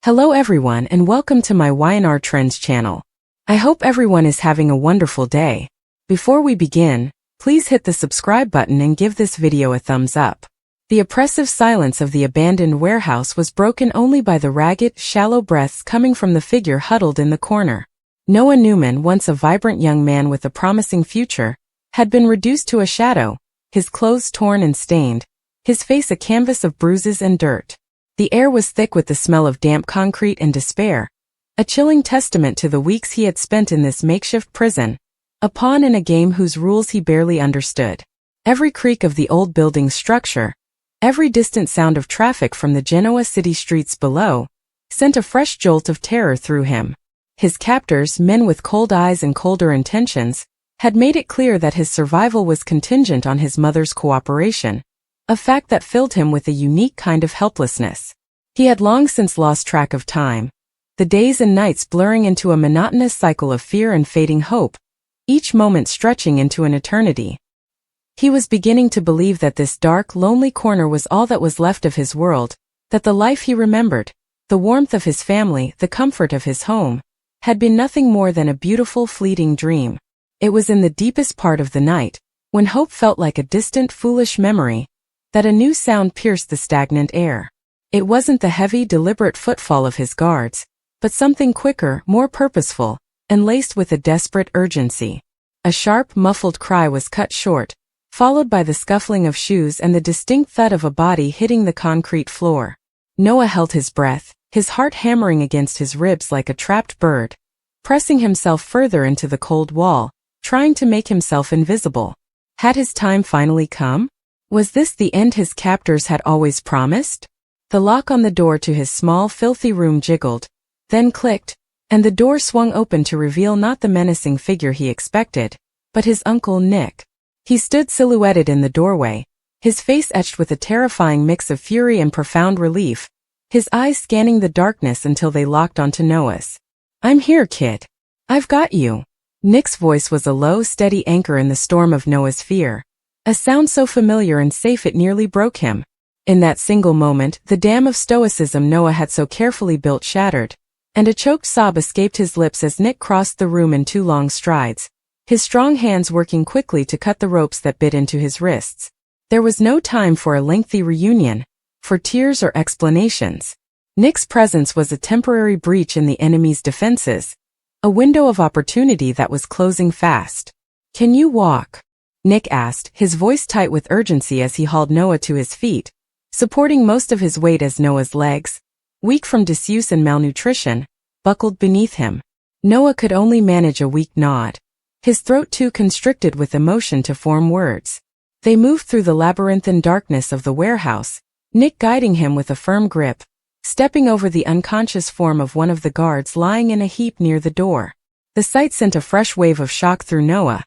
Hello everyone and welcome to my Y&R Trends channel. I hope everyone is having a wonderful day. Before we begin, please hit the subscribe button and give this video a thumbs up. The oppressive silence of the abandoned warehouse was broken only by the ragged, shallow breaths coming from the figure huddled in the corner. Noah Newman, once a vibrant young man with a promising future, had been reduced to a shadow, his clothes torn and stained, his face a canvas of bruises and dirt. The air was thick with the smell of damp concrete and despair, a chilling testament to the weeks he had spent in this makeshift prison, a pawn in a game whose rules he barely understood. Every creak of the old building's structure, every distant sound of traffic from the Genoa city streets below, sent a fresh jolt of terror through him. His captors, men with cold eyes and colder intentions, had made it clear that his survival was contingent on his mother's cooperation, a fact that filled him with a unique kind of helplessness. He had long since lost track of time, the days and nights blurring into a monotonous cycle of fear and fading hope, each moment stretching into an eternity. He was beginning to believe that this dark, lonely corner was all that was left of his world, that the life he remembered, the warmth of his family, the comfort of his home, had been nothing more than a beautiful, fleeting dream. It was in the deepest part of the night, when hope felt like a distant, foolish memory, that a new sound pierced the stagnant air. It wasn't the heavy, deliberate footfall of his guards, but something quicker, more purposeful, and laced with a desperate urgency. A sharp, muffled cry was cut short, followed by the scuffling of shoes and the distinct thud of a body hitting the concrete floor. Noah held his breath, his heart hammering against his ribs like a trapped bird, pressing himself further into the cold wall, trying to make himself invisible. Had his time finally come? Was this the end his captors had always promised? The lock on the door to his small, filthy room jiggled, then clicked, and the door swung open to reveal not the menacing figure he expected, but his uncle Nick. He stood silhouetted in the doorway, his face etched with a terrifying mix of fury and profound relief, his eyes scanning the darkness until they locked onto Noah's. "I'm here, kid. I've got you." Nick's voice was a low, steady anchor in the storm of Noah's fear, a sound so familiar and safe it nearly broke him. In that single moment, the dam of stoicism Noah had so carefully built shattered, and a choked sob escaped his lips as Nick crossed the room in 2 long strides, his strong hands working quickly to cut the ropes that bit into his wrists. There was no time for a lengthy reunion, for tears or explanations. Nick's presence was a temporary breach in the enemy's defenses, a window of opportunity that was closing fast. "Can you walk?" Nick asked, his voice tight with urgency as he hauled Noah to his feet, supporting most of his weight as Noah's legs, weak from disuse and malnutrition, buckled beneath him. Noah could only manage a weak nod, his throat too constricted with emotion to form words. They moved through the labyrinthine darkness of the warehouse, Nick guiding him with a firm grip, stepping over the unconscious form of one of the guards lying in a heap near the door. The sight sent a fresh wave of shock through Noah.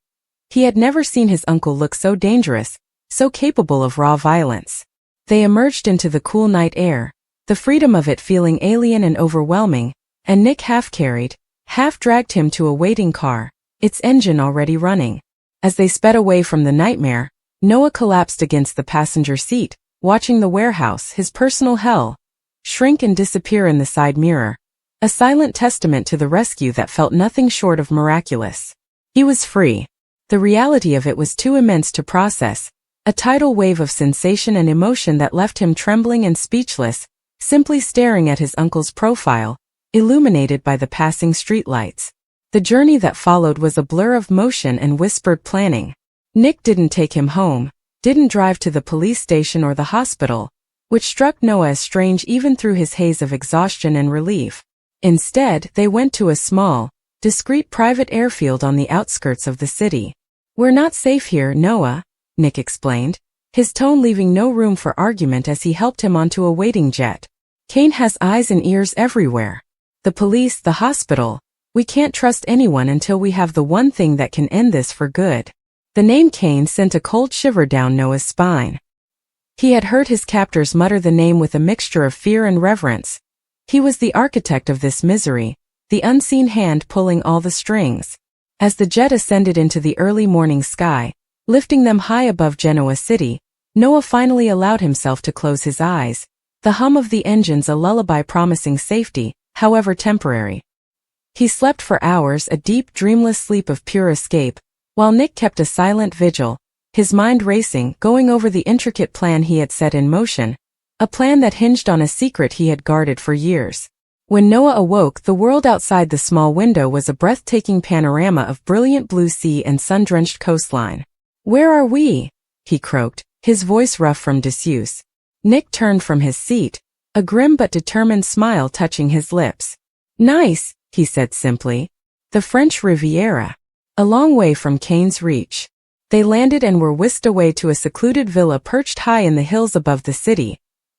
He had never seen his uncle look so dangerous, so capable of raw violence. They emerged into the cool night air, the freedom of it feeling alien and overwhelming, and Nick half-carried, half-dragged him to a waiting car, its engine already running. As they sped away from the nightmare, Noah collapsed against the passenger seat, watching the warehouse, his personal hell, shrink and disappear in the side mirror, a silent testament to the rescue that felt nothing short of miraculous. He was free. The reality of it was too immense to process, a tidal wave of sensation and emotion that left him trembling and speechless, simply staring at his uncle's profile, illuminated by the passing streetlights. The journey that followed was a blur of motion and whispered planning. Nick didn't take him home, didn't drive to the police station or the hospital, which struck Noah as strange even through his haze of exhaustion and relief. Instead, they went to a small, discreet private airfield on the outskirts of the city. "We're not safe here, Noah," Nick explained, his tone leaving no room for argument as he helped him onto a waiting jet. "Kane has eyes and ears everywhere. The police, the hospital. We can't trust anyone until we have the one thing that can end this for good." The name Kane sent a cold shiver down Noah's spine. He had heard his captors mutter the name with a mixture of fear and reverence. He was the architect of this misery, the unseen hand pulling all the strings. As the jet ascended into the early morning sky, lifting them high above Genoa City, Noah finally allowed himself to close his eyes, the hum of the engines a lullaby promising safety, however temporary. He slept for hours, a deep, dreamless sleep of pure escape, while Nick kept a silent vigil, his mind racing, going over the intricate plan he had set in motion, a plan that hinged on a secret he had guarded for years. When Noah awoke, the world outside the small window was a breathtaking panorama of brilliant blue sea and sun-drenched coastline. "Where are we?" he croaked, his voice rough from disuse. Nick turned from his seat, a grim but determined smile touching his lips. "Nice," he said simply. "The French Riviera. A long way from Kane's reach." They landed and were whisked away to a secluded villa perched high in the hills above the city,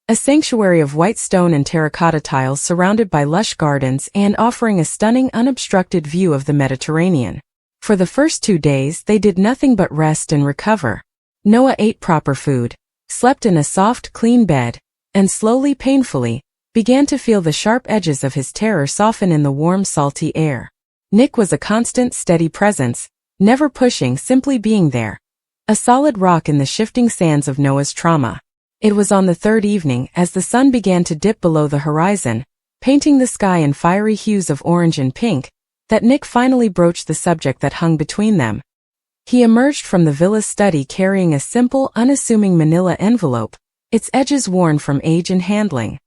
a sanctuary of white stone and terracotta tiles surrounded by lush gardens and offering a stunning unobstructed view of the Mediterranean. For the first 2 days they did nothing but rest and recover. Noah ate proper food, slept in a soft, clean bed, and slowly, painfully, began to feel the sharp edges of his terror soften in the warm, salty air. Nick was a constant, steady presence, never pushing, simply being there. A solid rock in the shifting sands of Noah's trauma. It was on the third evening, as the sun began to dip below the horizon, painting the sky in fiery hues of orange and pink, that Nick finally broached the subject that hung between them. He emerged from the villa's study carrying a simple, unassuming manila envelope, its edges worn from age and handling.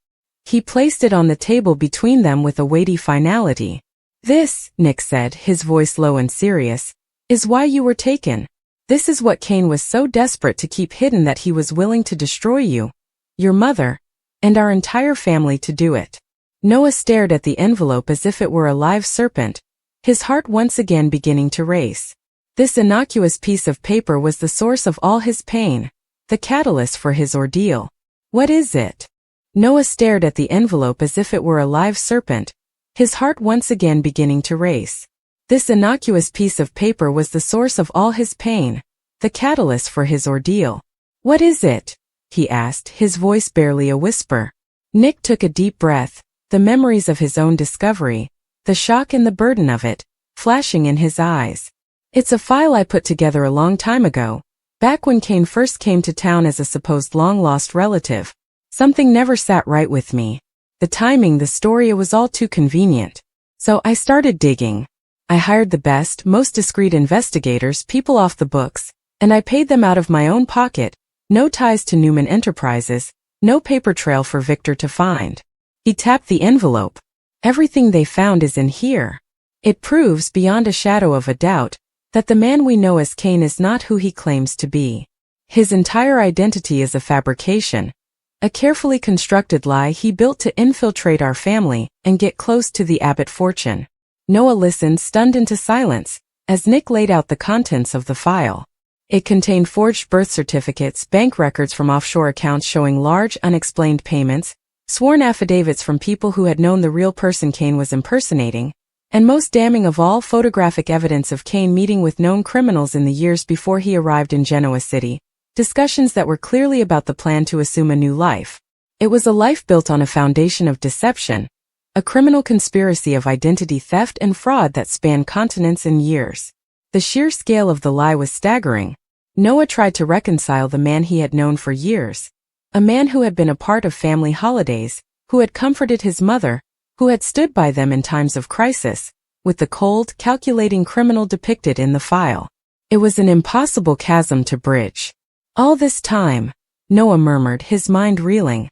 He placed it on the table between them with a weighty finality. "This," Nick said, his voice low and serious, "is why you were taken. This is what Kane was so desperate to keep hidden that he was willing to destroy you, your mother, and our entire family to do it." Noah stared at the envelope as if it were a live serpent, his heart once again beginning to race. This innocuous piece of paper was the source of all his pain, the catalyst for his ordeal. "What is it?" Noah stared at the envelope as if it were a live serpent, his heart once again beginning to race. This innocuous piece of paper was the source of all his pain, the catalyst for his ordeal. "What is it?" he asked, his voice barely a whisper. Nick took a deep breath, the memories of his own discovery, the shock and the burden of it, flashing in his eyes. "It's a file I put together a long time ago, back when Kane first came to town as a supposed long-lost relative. Something never sat right with me. The timing, the story, it was all too convenient. So I started digging. I hired the best, most discreet investigators, people off the books, and I paid them out of my own pocket, no ties to Newman Enterprises, no paper trail for Victor to find." He tapped the envelope. "Everything they found is in here. It proves beyond a shadow of a doubt that the man we know as Kane is not who he claims to be. His entire identity is a fabrication, a carefully constructed lie he built to infiltrate our family and get close to the Abbott fortune." Noah listened, stunned into silence, as Nick laid out the contents of the file. It contained forged birth certificates, bank records from offshore accounts showing large, unexplained payments, sworn affidavits from people who had known the real person Kane was impersonating, and most damning of all, photographic evidence of Kane meeting with known criminals in the years before he arrived in Genoa City, discussions that were clearly about the plan to assume a new life. It was a life built on a foundation of deception, a criminal conspiracy of identity theft and fraud that spanned continents and years. The sheer scale of the lie was staggering. Noah tried to reconcile the man he had known for years, a man who had been a part of family holidays, who had comforted his mother, who had stood by them in times of crisis, with the cold, calculating criminal depicted in the file. It was an impossible chasm to bridge. "All this time," Noah murmured, his mind reeling.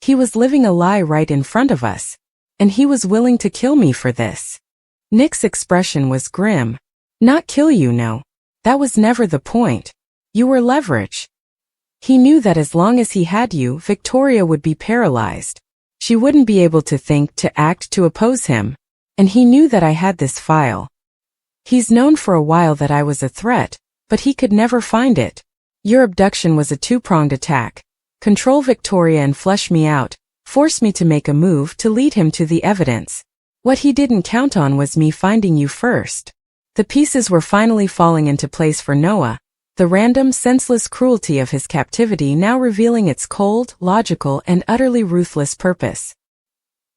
"He was living a lie right in front of us. And he was willing to kill me for this." Nick's expression was grim. "Not kill you, no. That was never the point. You were leverage." He knew that as long as he had you, Victoria would be paralyzed. She wouldn't be able to think, to act, to oppose him. And he knew that I had this file. He's known for a while that I was a threat, but he could never find it. Your abduction was a two-pronged attack. Control Victoria and flush me out. Force me to make a move to lead him to the evidence. What he didn't count on was me finding you first. The pieces were finally falling into place for Noah, the random, senseless cruelty of his captivity now revealing its cold, logical, and utterly ruthless purpose.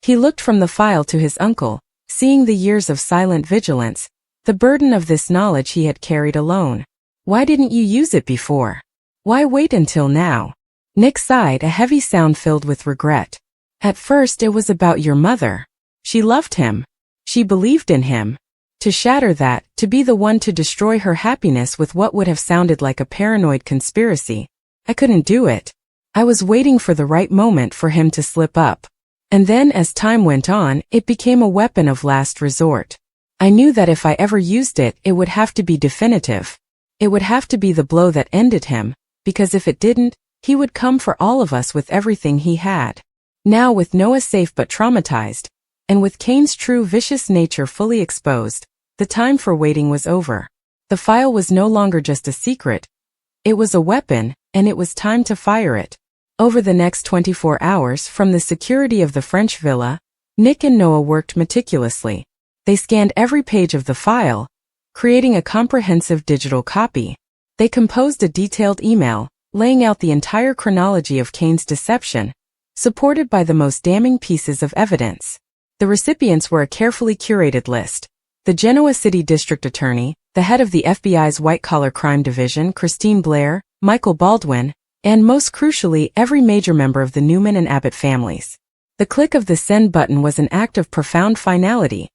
He looked from the file to his uncle, seeing the years of silent vigilance, the burden of this knowledge he had carried alone. "Why didn't you use it before? Why wait until now?" Nick sighed, a heavy sound filled with regret. At first it was about your mother. She loved him. She believed in him. To shatter that, to be the one to destroy her happiness with what would have sounded like a paranoid conspiracy. I couldn't do it. I was waiting for the right moment for him to slip up. And then as time went on, it became a weapon of last resort. I knew that if I ever used it, it would have to be definitive. It would have to be the blow that ended him, because if it didn't, he would come for all of us with everything he had. Now with Noah safe but traumatized, and with Kane's true vicious nature fully exposed, the time for waiting was over. The file was no longer just a secret. It was a weapon, and it was time to fire it. Over the next 24 hours from the security of the French villa, Nick and Noah worked meticulously. They scanned every page of the file, creating a comprehensive digital copy. They composed a detailed email, laying out the entire chronology of Kane's deception, supported by the most damning pieces of evidence. The recipients were a carefully curated list. The Genoa City District Attorney, the head of the FBI's white-collar crime division, Christine Blair, Michael Baldwin, and most crucially, every major member of the Newman and Abbott families. The click of the send button was an act of profound finality,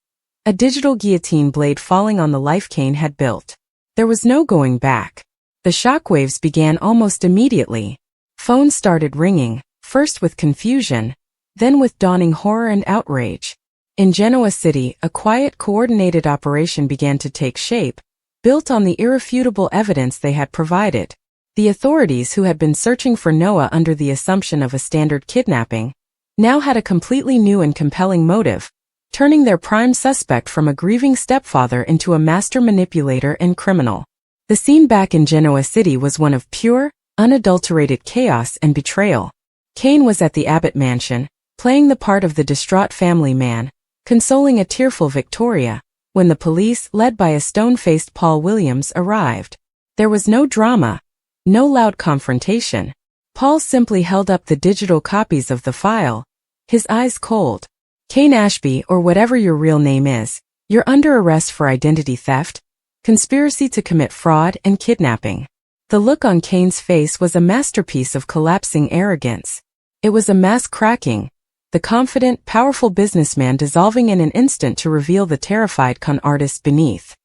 a digital guillotine blade falling on the life Kane had built. There was no going back. The shockwaves began almost immediately. Phones started ringing, first with confusion, then with dawning horror and outrage. In Genoa City, a quiet, coordinated operation began to take shape, built on the irrefutable evidence they had provided. The authorities, who had been searching for Noah under the assumption of a standard kidnapping, now had a completely new and compelling motive, turning their prime suspect from a grieving stepfather into a master manipulator and criminal. The scene back in Genoa City was one of pure, unadulterated chaos and betrayal. Kane was at the Abbott mansion, playing the part of the distraught family man, consoling a tearful Victoria, when the police, led by a stone-faced Paul Williams, arrived. There was no drama, no loud confrontation. Paul simply held up the digital copies of the file, his eyes cold. Kane Ashby, or whatever your real name is, you're under arrest for identity theft, conspiracy to commit fraud, and kidnapping. The look on Kane's face was a masterpiece of collapsing arrogance. It was a mask cracking, the confident, powerful businessman dissolving in an instant to reveal the terrified con artist beneath.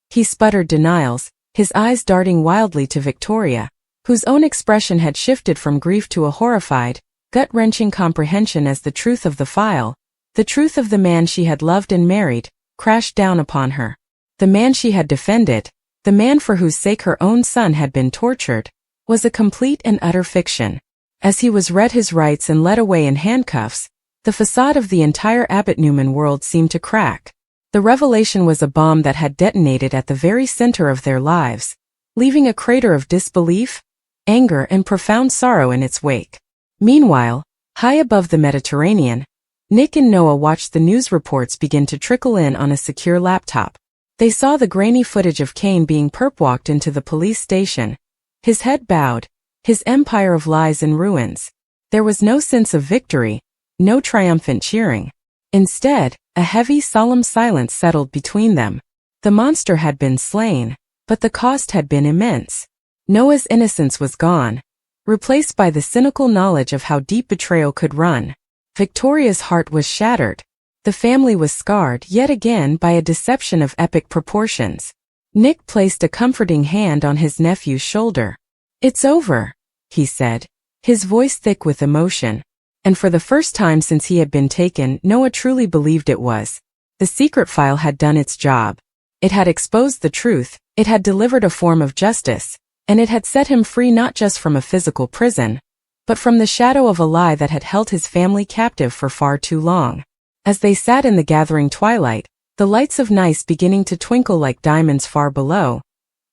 He sputtered denials, his eyes darting wildly to Victoria, whose own expression had shifted from grief to a horrified, gut-wrenching comprehension as the truth of the file, the truth of the man she had loved and married, crashed down upon her. The man she had defended, the man for whose sake her own son had been tortured, was a complete and utter fiction. As he was read his rights and led away in handcuffs, the facade of the entire Abbott Newman world seemed to crack. The revelation was a bomb that had detonated at the very center of their lives, leaving a crater of disbelief, anger, and profound sorrow in its wake. Meanwhile, high above the Mediterranean, Nick and Noah watched the news reports begin to trickle in on a secure laptop. They saw the grainy footage of Kane being perp-walked into the police station, his head bowed, his empire of lies in ruins. There was no sense of victory, no triumphant cheering. Instead, a heavy, solemn silence settled between them. The monster had been slain, but the cost had been immense. Noah's innocence was gone, replaced by the cynical knowledge of how deep betrayal could run. Victoria's heart was shattered. The family was scarred yet again by a deception of epic proportions. Nick placed a comforting hand on his nephew's shoulder. "It's over," he said, his voice thick with emotion. And for the first time since he had been taken, Noah truly believed it was. The secret file had done its job. It had exposed the truth, it had delivered a form of justice, and it had set him free not just from a physical prison, but from the shadow of a lie that had held his family captive for far too long. As they sat in the gathering twilight, the lights of night beginning to twinkle like diamonds far below,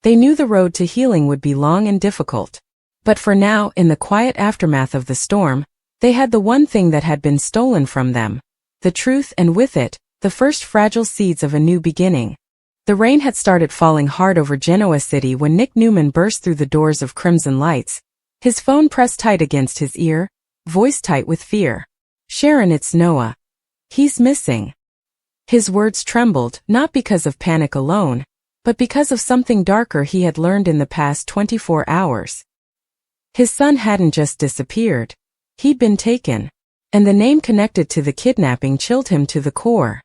they knew the road to healing would be long and difficult. But for now, in the quiet aftermath of the storm, they had the one thing that had been stolen from them, the truth, and with it, the first fragile seeds of a new beginning. The rain had started falling hard over Genoa City when Nick Newman burst through the doors of Crimson Lights, his phone pressed tight against his ear, voice tight with fear. "Sharon, it's Noah. He's missing." His words trembled, not because of panic alone, but because of something darker he had learned in the past 24 hours. His son hadn't just disappeared. He'd been taken. And the name connected to the kidnapping chilled him to the core.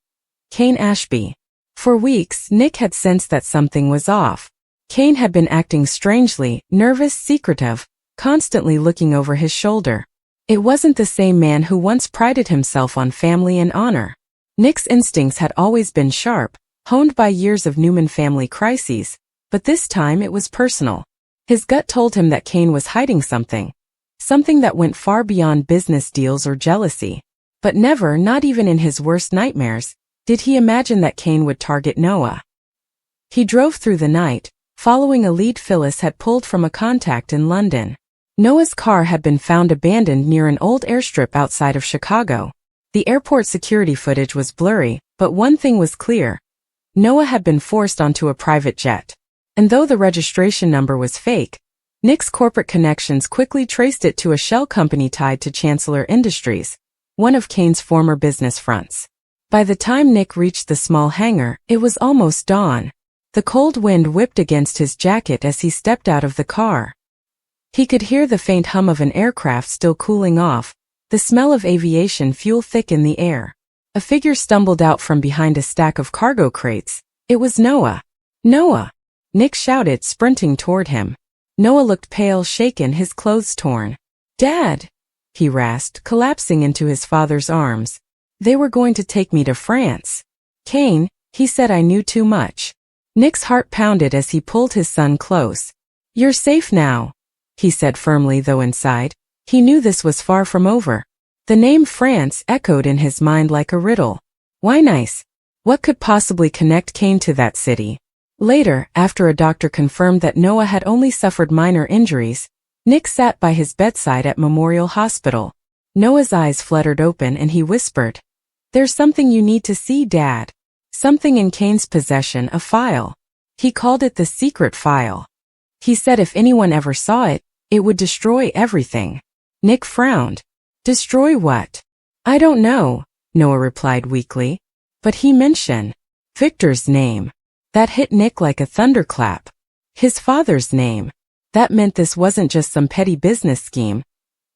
Kane Ashby. For weeks, Nick had sensed that something was off. Kane had been acting strangely, nervous, secretive, constantly looking over his shoulder. It wasn't the same man who once prided himself on family and honor. Nick's instincts had always been sharp, honed by years of Newman family crises, but this time it was personal. His gut told him that Kane was hiding something that went far beyond business deals or jealousy. But never, not even in his worst nightmares, did he imagine that Kane would target Noah. He drove through the night, following a lead Phyllis had pulled from a contact in London. Noah's car had been found abandoned near an old airstrip outside of Chicago. The airport security footage was blurry, but one thing was clear. Noah had been forced onto a private jet. And though the registration number was fake, Nick's corporate connections quickly traced it to a shell company tied to Chancellor Industries, one of Kane's former business fronts. By the time Nick reached the small hangar, it was almost dawn. The cold wind whipped against his jacket as he stepped out of the car. He could hear the faint hum of an aircraft still cooling off, the smell of aviation fuel thick in the air. A figure stumbled out from behind a stack of cargo crates. It was Noah. Noah! Nick shouted, sprinting toward him. Noah looked pale, shaken, his clothes torn. Dad! He rasped, collapsing into his father's arms. They were going to take me to France. Kane, he said, I knew too much. Nick's heart pounded as he pulled his son close. You're safe now, he said firmly, though inside, he knew this was far from over. The name France echoed in his mind like a riddle. Why Nice? What could possibly connect Kane to that city? Later, after a doctor confirmed that Noah had only suffered minor injuries, Nick sat by his bedside at Memorial Hospital. Noah's eyes fluttered open and he whispered, There's something you need to see, Dad. Something in Kane's possession, a file. He called it the secret file. He said if anyone ever saw it, it would destroy everything. Nick frowned. Destroy what? I don't know, Noah replied weakly. But he mentioned Victor's name. That hit Nick like a thunderclap. His father's name. That meant this wasn't just some petty business scheme.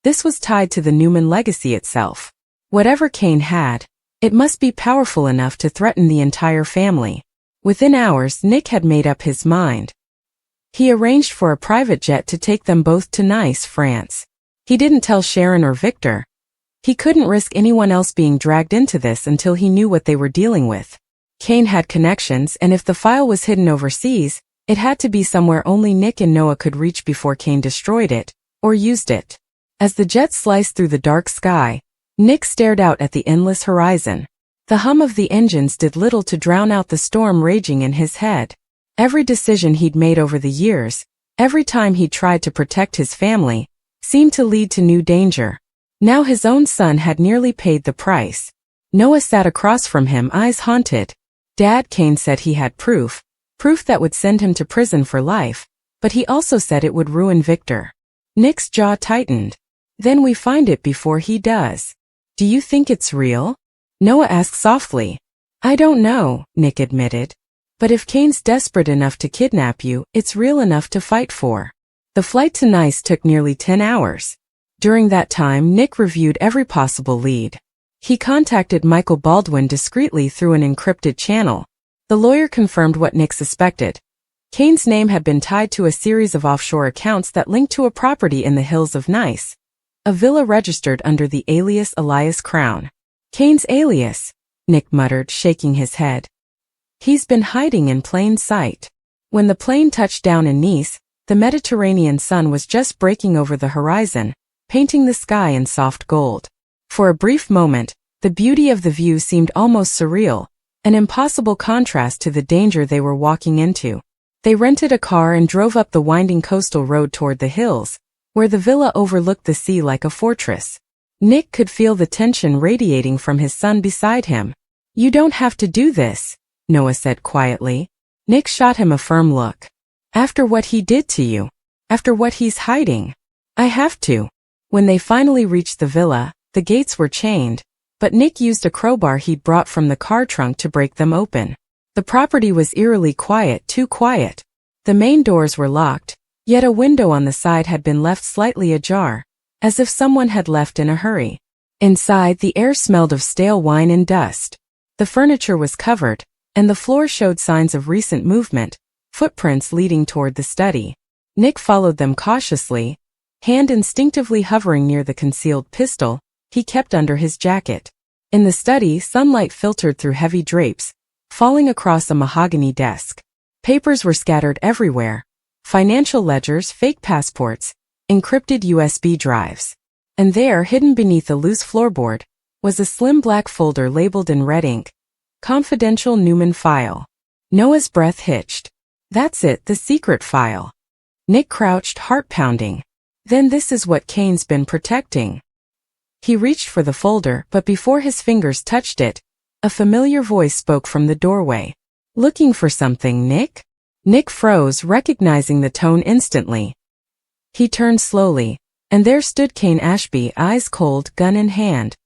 This was tied to the Newman legacy itself. Whatever Kane had, it must be powerful enough to threaten the entire family. Within hours, Nick had made up his mind. He arranged for a private jet to take them both to Nice, France. He didn't tell Sharon or Victor. He couldn't risk anyone else being dragged into this until he knew what they were dealing with. Kane had connections, and if the file was hidden overseas, it had to be somewhere only Nick and Noah could reach before Kane destroyed it, or used it. As the jet sliced through the dark sky, Nick stared out at the endless horizon. The hum of the engines did little to drown out the storm raging in his head. Every decision he'd made over the years, every time he tried to protect his family, seemed to lead to new danger. Now his own son had nearly paid the price. Noah sat across from him, eyes haunted. Dad, Kane said he had proof that would send him to prison for life, but he also said it would ruin Victor. Nick's jaw tightened. Then we find it before he does. Do you think it's real? Noah asked softly. I don't know, Nick admitted. But if Kane's desperate enough to kidnap you, it's real enough to fight for. The flight to Nice took nearly 10 hours. During that time, Nick reviewed every possible lead. He contacted Michael Baldwin discreetly through an encrypted channel. The lawyer confirmed what Nick suspected. Kane's name had been tied to a series of offshore accounts that linked to a property in the hills of Nice. A villa registered under the alias Elias Crown. Kane's alias, Nick muttered, shaking his head. He's been hiding in plain sight. When the plane touched down in Nice, the Mediterranean sun was just breaking over the horizon, painting the sky in soft gold. For a brief moment, the beauty of the view seemed almost surreal, an impossible contrast to the danger they were walking into. They rented a car and drove up the winding coastal road toward the hills, where the villa overlooked the sea like a fortress. Nick could feel the tension radiating from his son beside him. You don't have to do this, Noah said quietly. Nick shot him a firm look. After what he did to you. After what he's hiding. I have to. When they finally reached the villa, the gates were chained, but Nick used a crowbar he'd brought from the car trunk to break them open. The property was eerily quiet, too quiet. The main doors were locked, Yet a window on the side had been left slightly ajar, as if someone had left in a hurry. Inside, the air smelled of stale wine and dust. The furniture was covered, and the floor showed signs of recent movement, footprints leading toward the study. Nick followed them cautiously, hand instinctively hovering near the concealed pistol he kept under his jacket. In the study, sunlight filtered through heavy drapes, falling across a mahogany desk. Papers were scattered everywhere. Financial ledgers, fake passports, encrypted USB drives. And there, hidden beneath a loose floorboard, was a slim black folder labeled in red ink, Confidential Newman File. Noah's breath hitched. That's it, the secret file. Nick crouched, heart pounding. Then this is what Kane's been protecting. He reached for the folder, but before his fingers touched it, a familiar voice spoke from the doorway. Looking for something, Nick? Nick froze, recognizing the tone instantly. He turned slowly, and there stood Kane Ashby, eyes cold, gun in hand,